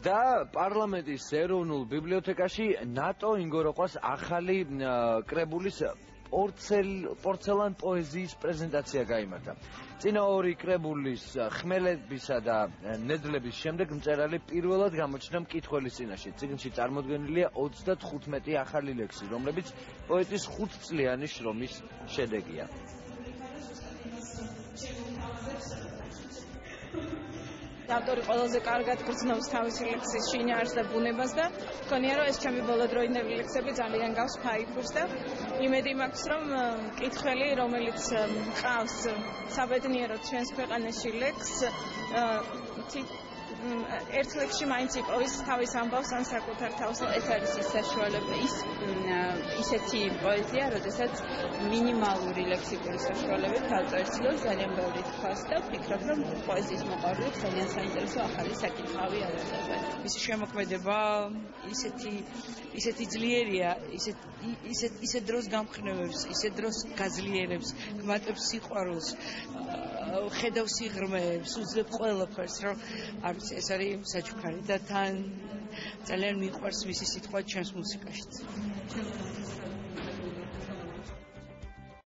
და პარლამენტის ეროვნულ ბიბლიოთეკაში ნატო ინგოროყვას ახალი კრებულის პორცელან პოეზიის პრეზენტაცია გაიმართა. წინა ორი კრებულის ხმელებისა და ნედლების შემდეგ მწერალი პირველად გამოჩნდა მკითხველის წინაშე. წიგნში წარმოდგენილია 35 ახალი ლექსი, რომლებიც პოეტის 5 წლიანი შრომის შედეგია. ავტორი ყველაზე კარგად გრძნობს თავისი ლექსის შინაარსს და ბუნებას და მგონია რომ ეს ჩემი ბოლოდროინდელი ლექსები ძალიან გავს ფაიფურს და იმედი მაქვს რომ მკითხველი რომელიც ყავს საბედნიეროდ ჩვენს ქვეყანაში ლექსს ერთ ლექსში მაინც იპოვის თავის ამბავს ან საკუთარ თავს. ეს არის ის საშუალება, ისეთი პოეზია, როდესაც მინიმალური ლექსიკური საშუალებით ავტორს ცდილობს ძალიან ბევრი თქვას და ვფიქრობ, რომ პოეზიის მოყვარულებს ძალიან საინტერესო ახალი საკითხავი ავერტებენ. მისი შემოქმედება ისეთი ძლიერია, ისეთ დროს გამხნევებს, ისეთ დროს გაძლიერებს, გმატებს სიყვარულს, ხედავს სიღრმეებს, უძლებს ყველაფერს, რომ არის ეს არის საჩუქარი და თან ძალიან მიყვარს მისი სიტყვა ჩემს მუსიკაშიც.